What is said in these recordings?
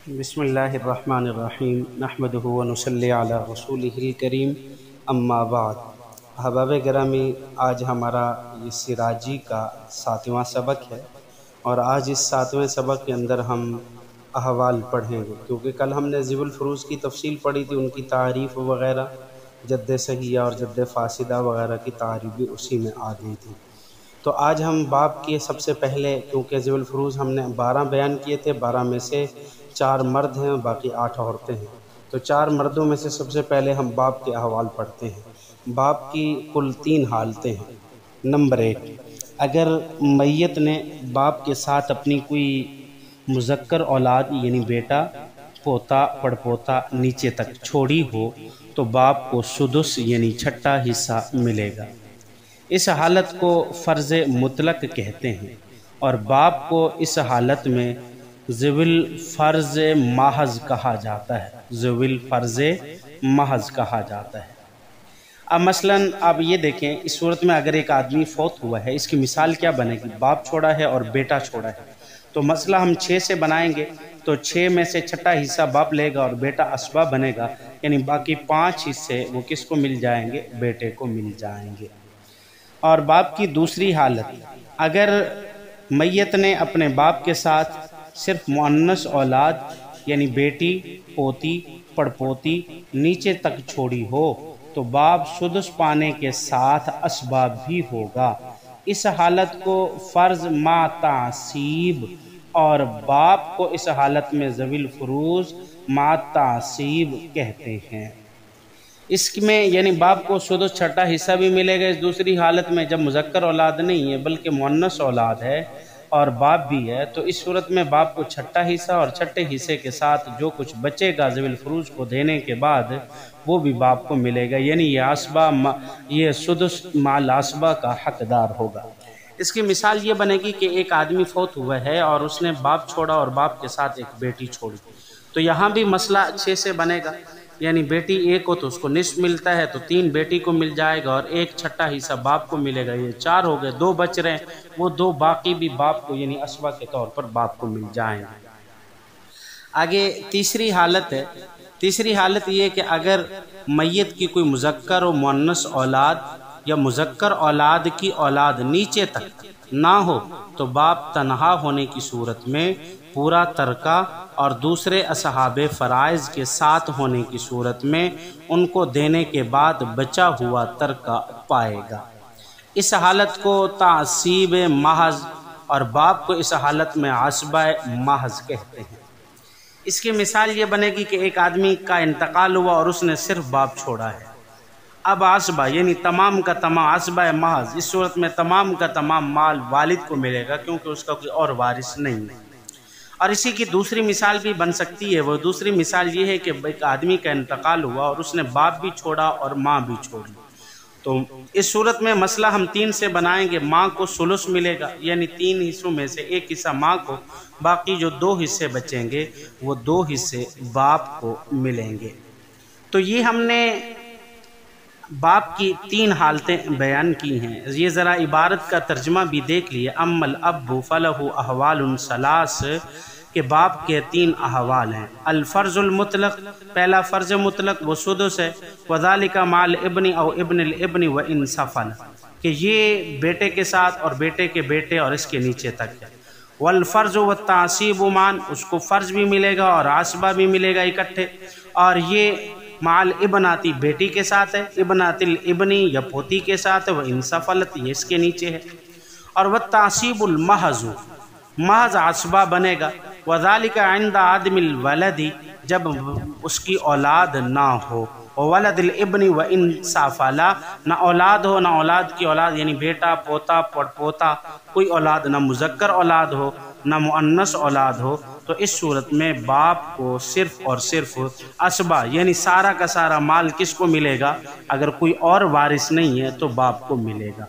بسم اللہ الرحمن الرحیم نحمدہ ونصلی علی رسولہ الکریم اما بعد۔ احباب گرامی، آج ہمارا یہ سراجی کا 7واں سبق ہے، اور آج اس 7ویں سبق کے اندر ہم احوال پڑھیں گے، کیونکہ کل ہم نے الفروض کی تفصیل پڑھی تھی، ان کی تعریف وغیرہ، جد صحیحہ اور جد فاسدہ وغیرہ کی تعریف بھی اسی میں آ گئی تھی۔ تو آج ہم باب کے سب سے پہلے، کیونکہ الفروض ہم نے 12 بیان کیے تھے، 12 میں سے 4 مرد ہیں، باقی 8 عورتیں ہیں، تو 4 مردوں میں سے سب سے پہلے ہم باب کے احوال پڑھتے ہیں۔ باب کی کل 3 حالتیں ہیں۔ نمبر 1، اگر میت نے باپ کے ساتھ اپنی کوئی مذکر اولاد یعنی بیٹا، پوتا، پڑپوتا نیچے تک چھوڑی ہو تو باپ کو سدس یعنی چھٹا حصہ ملے گا۔ اس حالت کو فرض مطلق کہتے ہیں، اور باپ کو اس حالت میں ذوی الفرض محض کہا جاتا ہے۔ ذوی الفرض محض کہا جاتا ہے۔ اب مثلاً آپ یہ دیکھیں، اس صورت میں اگر ایک آدمی فوت ہوا ہے، اس کی مثال کیا بنے گی؟ باپ چھوڑا ہے اور بیٹا چھوڑا ہے، تو مسئلہ ہم 6 سے بنائیں گے، تو 6 میں سے چھٹا حصہ باپ لے گا اور بیٹا اسباب بنے گا، یعنی باقی 5 حصے وہ کس کو مل جائیں گے؟ بیٹے کو مل جائیں گے۔ اور باپ کی دوسری حالت، اگر میت نے اپنے باپ کے ساتھ صرف مؤنث اولاد یعنی بیٹی، پوتی، پڑپوتی نیچے تک چھوڑی ہو تو باپ سدس پانے کے ساتھ اسباب بھی ہوگا۔ اس حالت کو فرض ما تعصیب، اور باپ کو اس حالت میں ذوی الفروض ما تعصیب کہتے ہیں۔ اس میں یعنی باپ کو سدس چھٹا حصہ بھی ملے گا اس دوسری حالت میں، جب مذکر اولاد نہیں ہے بلکہ مؤنث اولاد ہے اور باپ بھی ہے، تو اس صورت میں باپ کو چھٹا حصہ اور چھٹے حصے کے ساتھ جو کچھ بچے گا ذوی الفروض کو دینے کے بعد وہ بھی باپ کو ملے گا، یعنی یہ سدس مال عصبہ کا حقدار ہوگا۔ اس کی مثال یہ بنے گی کہ ایک آدمی فوت ہوا ہے اور اس نے باپ چھوڑا اور باپ کے ساتھ ایک بیٹی چھوڑی، تو یہاں بھی مسئلہ 6 سے بنے گا، یعنی بیٹی ایک ہو تو اس کو نصف ملتا ہے، تو 3 بیٹی کو مل جائے گا اور ایک چھٹا حصہ باپ کو ملے گا، یہ 4 ہو گئے، 2 بچ رہے ہیں، وہ 2 باقی بھی باپ کو یعنی اسبہ کے طور پر باپ کو مل جائیں گے۔ آگے تیسری حالت ہے۔ تیسری حالت یہ ہے کہ اگر میت کی کوئی مذکر و مؤنث اولاد یا مذکر اولاد کی اولاد نیچے تک نہ ہو تو باپ تنہا ہونے کی صورت میں پورا ترکہ اور دوسرے اصحاب فرائض کے ساتھ ہونے کی صورت میں ان کو دینے کے بعد بچا ہوا ترکہ پائے گا۔ اس حالت کو تعصیب محض، اور باپ کو اس حالت میں عصبہ محض کہتے ہیں۔ اس کی مثال یہ بنے گی کہ ایک آدمی کا انتقال ہوا اور اس نے صرف باپ چھوڑا ہے، اب عصبہ یعنی تمام کا تمام عصبہ محض، اس صورت میں تمام کا تمام مال والد کو ملے گا کیونکہ اس کا کوئی اور وارث نہیں ہے۔ اور اسی کی دوسری مثال بھی بن سکتی ہے، وہ دوسری مثال یہ ہے کہ ایک آدمی کا انتقال ہوا اور اس نے باپ بھی چھوڑا اور ماں بھی چھوڑی، تو اس صورت میں مسئلہ ہم 3 سے بنائیں گے۔ ماں کو ثلث ملے گا، یعنی 3 حصوں میں سے ایک حصہ ماں کو، باقی جو 2 حصے بچیں گے وہ 2 حصے باپ کو ملیں گے۔ تو یہ ہم نے باپ کی 3 حالتیں بیان کی ہیں۔ یہ ذرا عبارت کا ترجمہ بھی دیکھ لیے۔ اما الاب فلہ احوال ثلاث، کہ باپ کے 3 احوال ہیں۔ الفرض المطلق، پہلا فرض مطلق وہ سدس ہے، وذالک مع الابن او ابن الابن وان سفل، کہ یہ بیٹے کے ساتھ اور بیٹے کے بیٹے اور اس کے نیچے تک ہے۔ والفرض والتعصیب معاً، اس کو فرض بھی ملے گا اور عصبہ بھی ملے گا اکٹھے، اور یہ مع الابناتی بیٹی کے ساتھ ہے، ابنات الابنی یا پوتی کے ساتھ ہے، وان سفلت یہ اس کے نیچے ہے۔ اور والتعصیب المحض، محض عصبہ بنے گا، وذالک عند عدم الولد، جب اس کی اولاد نہ ہو، وولد الابن وان سافلا، نہ اولاد ہو نہ اولاد کی اولاد، یعنی بیٹا، پوتا، پڑپوتا، کوئی اولاد نہ مذکر اولاد ہو نہ مؤنث اولاد ہو، تو اس صورت میں باپ کو صرف اور صرف اسبہ یعنی سارا کا سارا مال کس کو ملے گا؟ اگر کوئی اور وارث نہیں ہے تو باپ کو ملے گا۔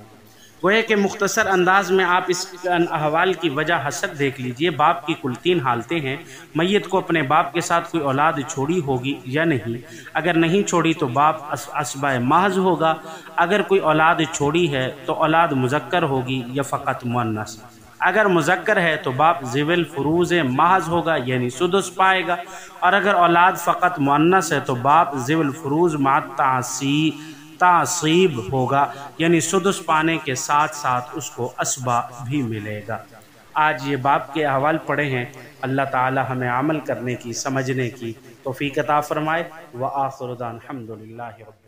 گویا کہ مختصر انداز میں آپ اس احوال کی وجہ حسب دیکھ لیجئے۔ باپ کی کل 3 حالتیں ہیں۔ میت کو اپنے باپ کے ساتھ کوئی اولاد چھوڑی ہوگی یا نہیں، اگر نہیں چھوڑی تو باپ عصبہ محض ہوگا، اگر کوئی اولاد چھوڑی ہے تو اولاد مذکر ہوگی یا فقط مؤنث۔ اگر مذکر ہے تو باپ ذوی الفروض محض ہوگا یعنی سدس پائے گا، اور اگر اولاد فقط مؤنث ہے تو باپ ذوی الفروض مع تعصیب ہوگا، یعنی سدس پانے کے ساتھ ساتھ اس کو اسبا بھی ملے گا۔ آج یہ باپ کے احوال پڑھے ہیں، اللہ تعالی ہمیں عمل کرنے کی، سمجھنے کی توفیق عطا فرمائے۔ وآخر دعوانا الحمدللہ رب